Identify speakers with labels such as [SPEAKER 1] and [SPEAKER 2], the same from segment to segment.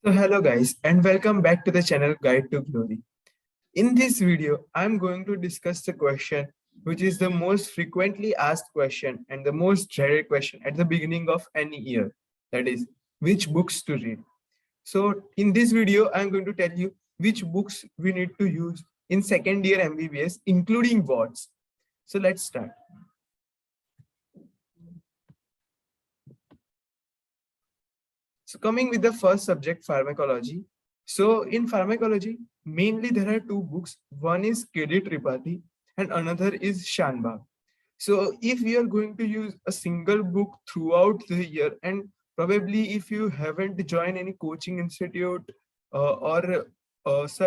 [SPEAKER 1] So hello guys and welcome back to the channel Guide to Glory. In this video, I'm going to discuss the question which is the most frequently asked question and the most dreaded question at the beginning of any year. That is, which books to read. So in this video, I'm going to tell you which books we need to use in second year MBBS, including wards. So let's start. So coming with the first subject, pharmacology. So in pharmacology, mainly there are two books. One is KD Tripathi and another is Shanbag. So if you are going to use a single book throughout the year, and probably if you haven't joined any coaching institute or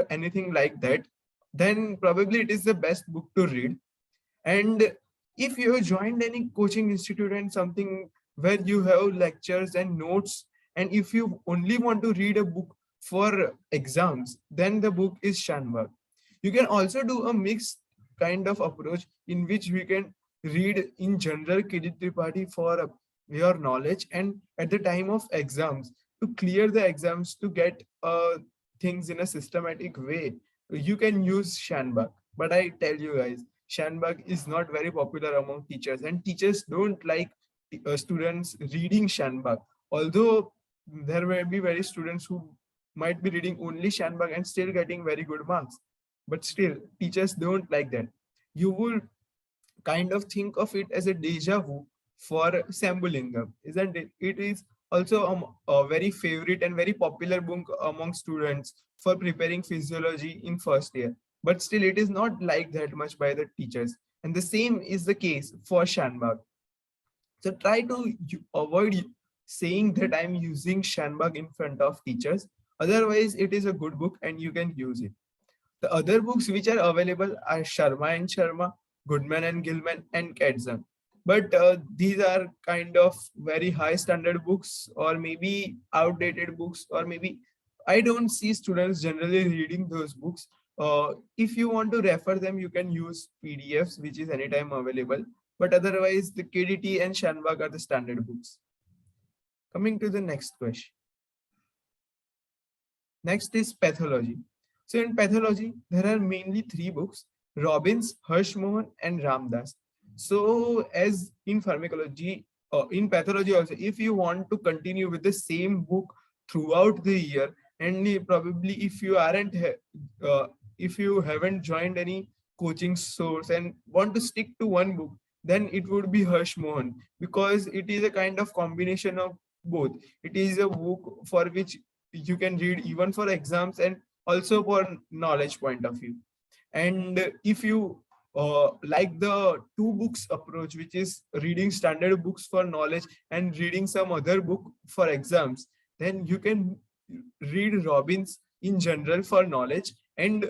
[SPEAKER 1] anything like that, then probably it is the best book to read. And if you have joined any coaching institute and something where you have lectures and notes, and if you only want to read a book for exams, then the book is Shanbag. You can also do a mixed kind of approach in which we can read in general KD Tripathi for your knowledge, and at the time of exams, to clear the exams, to get things in a systematic way, you can use Shanbag. But I tell you guys, Shanbag is not very popular among teachers, and teachers don't like students reading Shanbag. Although there may be very students who might be reading only Shanbag and still getting very good marks. But still, teachers don't like that. You will kind of think of it as a deja vu for Sambulingam, isn't it? It is also a very favorite and very popular book among students for preparing physiology in first year. But still, it is not liked that much by the teachers. And the same is the case for Shanbag. So try to avoid saying that I'm using Shanbag in front of teachers. Otherwise, it is a good book and you can use it. The other books which are available are Sharma and Sharma, Goodman and Gilman, and Kedzam. But these are kind of very high standard books, or maybe outdated books, or maybe I don't see students generally reading those books. If you want to refer them, you can use PDFs, which is anytime available. But otherwise, the KDT and Shanbag are the standard books. Coming to the next question. Next is pathology. So in pathology, there are mainly three books: Robbins, Hirschmohan, and Ramdas. So as in pharmacology, in pathology also, if you want to continue with the same book throughout the year, and probably if you haven't joined any coaching source and want to stick to one book, then it would be Hirschmohan, because it is a kind of combination of both. It is a book for which you can read even for exams and also for knowledge point of view. And if you like the two books approach, which is reading standard books for knowledge and reading some other book for exams, then you can read Robbins in general for knowledge, and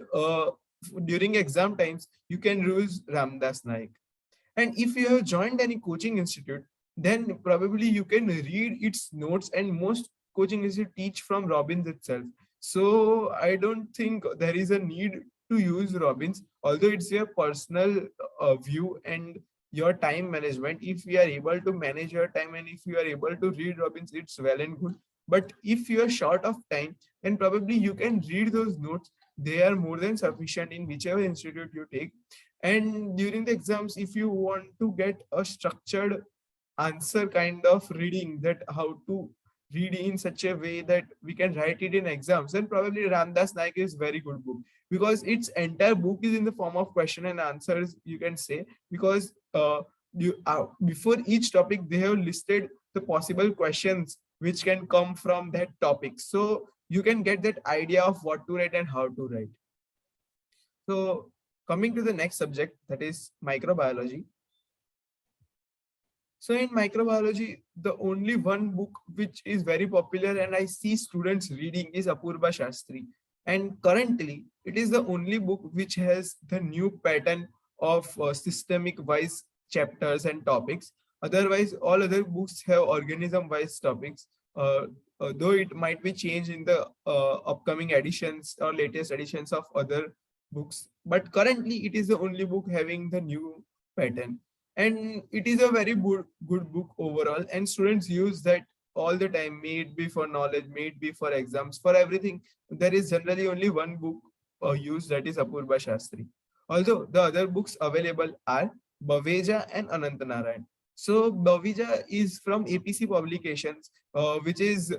[SPEAKER 1] during exam times you can use Ramdas Naik. And if you have joined any coaching institute, then probably you can read its notes, and most coaching institute teach from Robbins itself. So I don't think there is a need to use Robbins, although it's your personal view and your time management. If we are able to manage your time and if you are able to read Robbins, it's well and good. But if you are short of time, then probably you can read those notes. They are more than sufficient in whichever institute you take. And during the exams, if you want to get a structured answer kind of reading, that how to read in such a way that we can write it in exams, then probably Ramdas Naik is very good book, because its entire book is in the form of question and answers, you can say, because before each topic they have listed the possible questions which can come from that topic, so you can get that idea of what to write and how to write. So coming to the next subject, that is microbiology. So in microbiology, the only one book which is very popular and I see students reading is Apurva Shastri. And currently, it is the only book which has the new pattern of systemic wise chapters and topics. Otherwise, all other books have organism wise topics, though it might be changed in the upcoming editions or latest editions of other books. But currently, it is the only book having the new pattern. And it is a very good book overall, and students use that all the time, may it be for knowledge, may it be for exams, for everything, there is generally only one book used, that is Apurva Shastri. Although the other books available are Baveja and Anantanarayan. So Baveja is from APC Publications, which is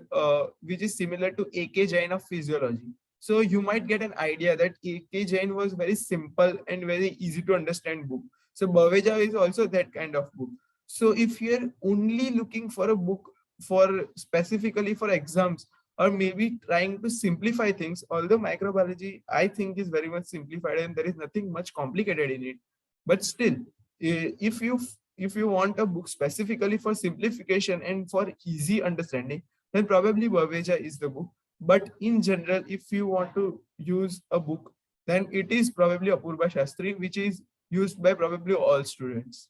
[SPEAKER 1] similar to AK Jain of Physiology. So you might get an idea that AK Jain was very simple and very easy to understand book. So Baveja is also that kind of book. So if you're only looking for a book for specifically for exams, or maybe trying to simplify things, although microbiology I think is very much simplified and there is nothing much complicated in it, but still, if you want a book specifically for simplification and for easy understanding, then probably Baveja is the book. But in general, if you want to use a book, then it is probably Apurva Shastri, which is used by probably all students.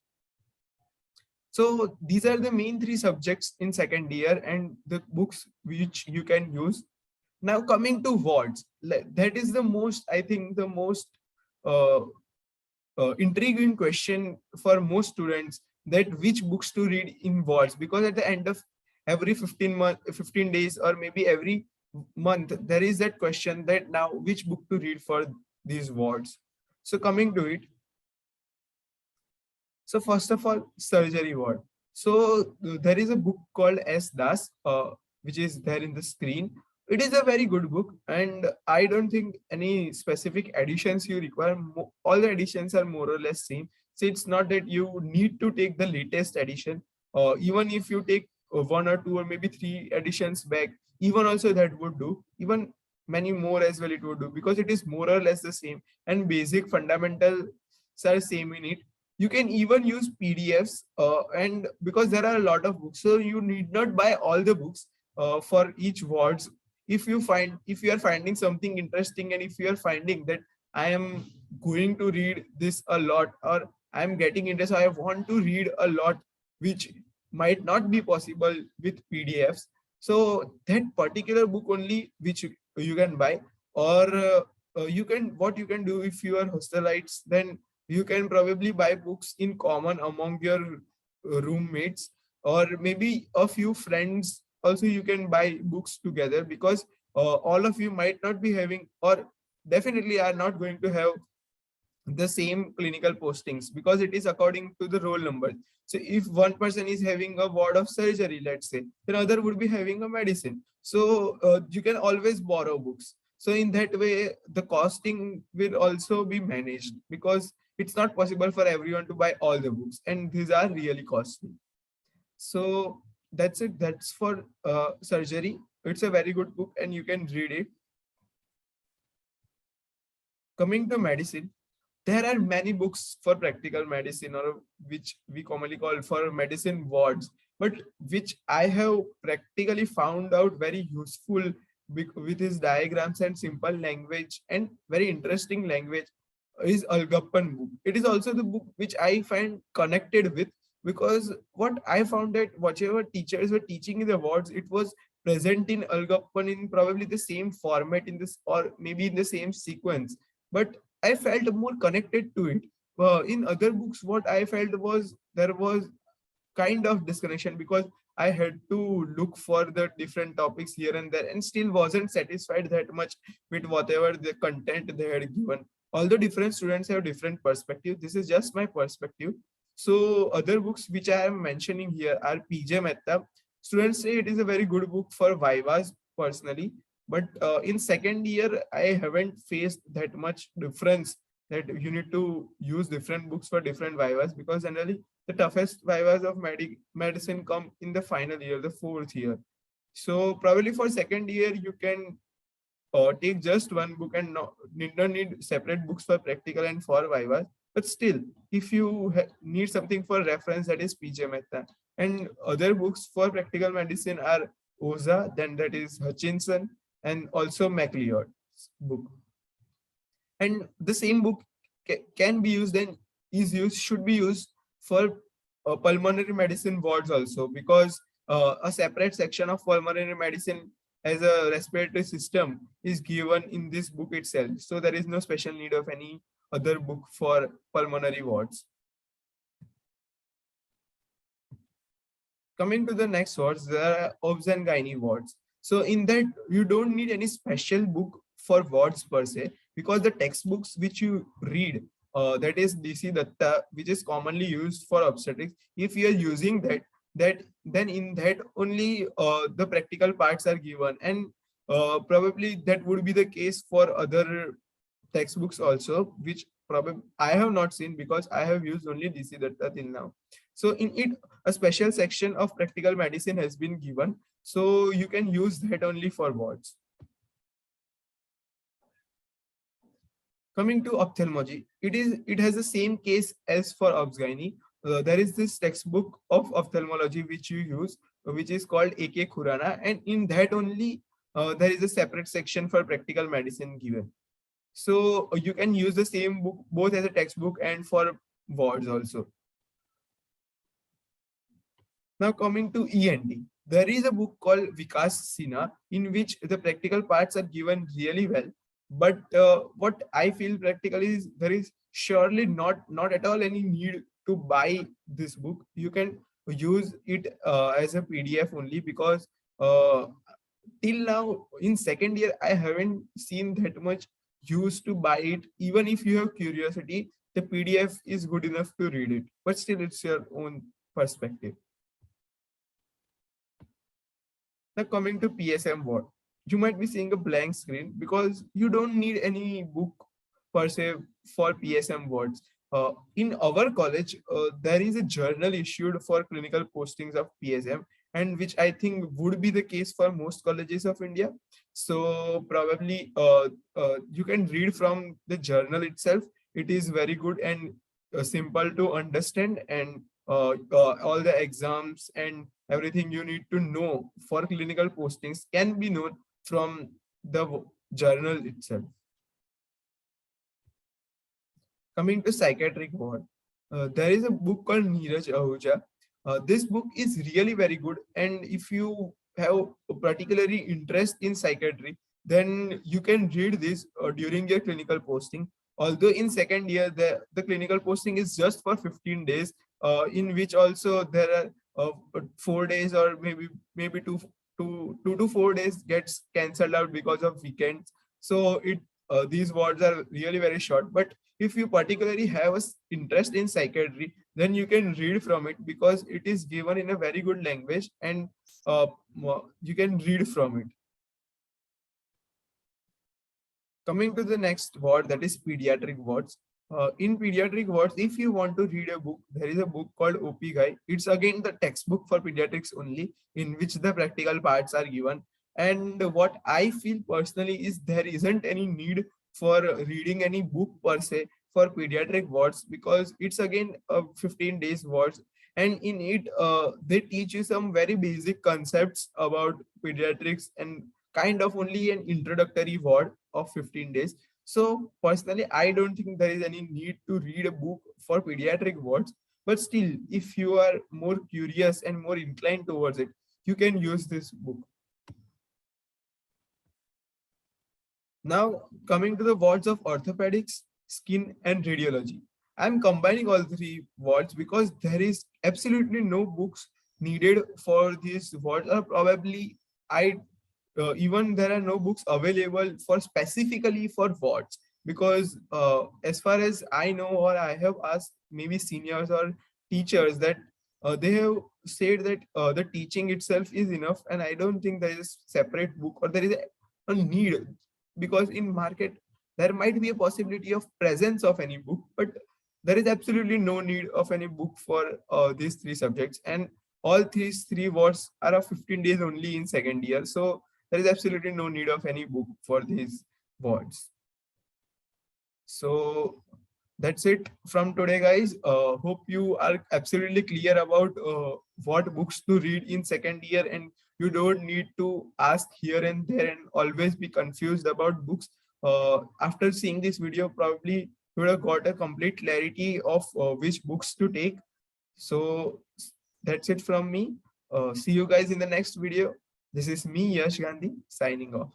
[SPEAKER 1] So these are the main three subjects in second year and the books which you can use. Now coming to wards, that is the most, I think the most uh, intriguing question for most students, that which books to read in wards, because at the end of every 15 days or maybe every month, there is that question that now which book to read for these wards. So coming to it, so first of all, surgery ward. So there is a book called S. Das, which is there in the screen. It is a very good book, and I don't think any specific additions you require. All the editions are more or less same. So it's not that you need to take the latest edition. Even if you take one or two or maybe three editions back, even also that would do. Even many more as well it would do, because it is more or less the same and basic fundamentals are same in it. You can even use PDFs, and because there are a lot of books, so you need not buy all the books for each wards. If you are finding something interesting, and if you are finding that I am going to read this a lot, or I am getting into, so I want to read a lot, which might not be possible with PDFs. So that particular book only which you can buy, or you can, what you can do if you are hostelites, then you can probably buy books in common among your roommates, or maybe a few friends also you can buy books together, because all of you might not be having, or definitely are not going to have the same clinical postings, because it is according to the roll number. So if one person is having a ward of surgery, let's say, then other would be having a medicine. So you can always borrow books. So in that way, the costing will also be managed, because it's not possible for everyone to buy all the books, and these are really costly. So that's it. That's for surgery. It's a very good book and you can read it. Coming to medicine, there are many books for practical medicine, or which we commonly call for medicine wards, but which I have practically found out very useful with his diagrams and simple language and very interesting language is Algappan book. It is also the book which I find connected with, because what I found that whatever teachers were teaching in the wards, it was present in Algappan in probably the same format in this, or maybe in the same sequence, but I felt more connected to it. In other books, what I felt was there was kind of disconnection, because I had to look for the different topics here and there and still wasn't satisfied that much with whatever the content they had given. Although different students have different perspective, this is just my perspective. So other books which I am mentioning here are PJ Mehta. Students say it is a very good book for Vivas personally, but in second year, I haven't faced that much difference that you need to use different books for different vivas, because generally the toughest vivas of medicine come in the final year, the fourth year. So probably for second year, you can take just one book and need not need separate books for practical and for vivas. But still, if you need something for reference, that is PJ Mehta. And other books for practical medicine are Oza, then that is Hutchinson, and also MacLeod's book. And the same book can be used and should be used for pulmonary medicine wards also, because a separate section of pulmonary medicine as a respiratory system is given in this book itself. So there is no special need of any other book for pulmonary wards. Coming to the next wards, there are obs and gynae wards. So in that, you don't need any special book for wards per se, because the textbooks which you read, that is DC Datta, which is commonly used for obstetrics. If you are using that then in that only the practical parts are given, and probably that would be the case for other textbooks also, which probably I have not seen because I have used only DC Datta till now. So in it, a special section of practical medicine has been given, so you can use that only for wards. Coming to ophthalmology, it has the same case as for obs gynae. There is this textbook of ophthalmology which you use, which is called AK Khurana, and in that only there is a separate section for practical medicine given. So you can use the same book both as a textbook and for wards also. Now coming to ENT, there is a book called Vikas Sinha in which the practical parts are given really well. But what I feel practically is there is surely not at all any need to buy this book. You can use it as a PDF only, because till now in second year I haven't seen that much use to buy it. Even if you have curiosity, the PDF is good enough to read it, but still it's your own perspective. Now coming to PSM ward, you might be seeing a blank screen because you don't need any book per se for PSM wards. In our college, there is a journal issued for clinical postings of PSM, and which I think would be the case for most colleges of India. So probably you can read from the journal itself. It is very good and simple to understand, and all the exams and everything you need to know for clinical postings can be known from the journal itself. Coming to psychiatric ward, there is a book called Neeraj Ahuja. This book is really very good, and if you have a particularly interest in psychiatry, then you can read this during your clinical posting. Although in second year, the clinical posting is just for 15 days, in which also there are 4 days or maybe two to 4 days gets cancelled out because of weekends. So these wards are really very short. But if you particularly have an interest in psychiatry, then you can read from it because it is given in a very good language, and you can read from it. Coming to the next ward, that is pediatric wards. In pediatric wards, if you want to read a book, there is a book called OP Guide. It's again the textbook for pediatrics only, in which the practical parts are given. And what I feel personally is there isn't any need for reading any book per se for pediatric wards, because it's again 15 days wards, and in it they teach you some very basic concepts about pediatrics and kind of only an introductory ward of 15 days. So personally, I don't think there is any need to read a book for pediatric wards, but still, if you are more curious and more inclined towards it, you can use this book. Now, coming to the wards of orthopedics, skin, and radiology. I'm combining all three wards because there is absolutely no books needed for these wards, or probably even there are no books available for specifically for wards, because as far as I know, or I have asked maybe seniors or teachers, that they have said that the teaching itself is enough, and I don't think there is a separate book or there is a need, because in market there might be a possibility of presence of any book, but there is absolutely no need of any book for these three subjects, and all these three wards are of 15 days only in second year. So there is absolutely no need of any book for these wards. So that's it from today, guys. Hope you are absolutely clear about what books to read in second year, and you don't need to ask here and there and always be confused about books. After seeing this video, probably you would have got a complete clarity of which books to take. So that's it from me. See you guys in the next video. This is me, Yash Gandhi, signing off.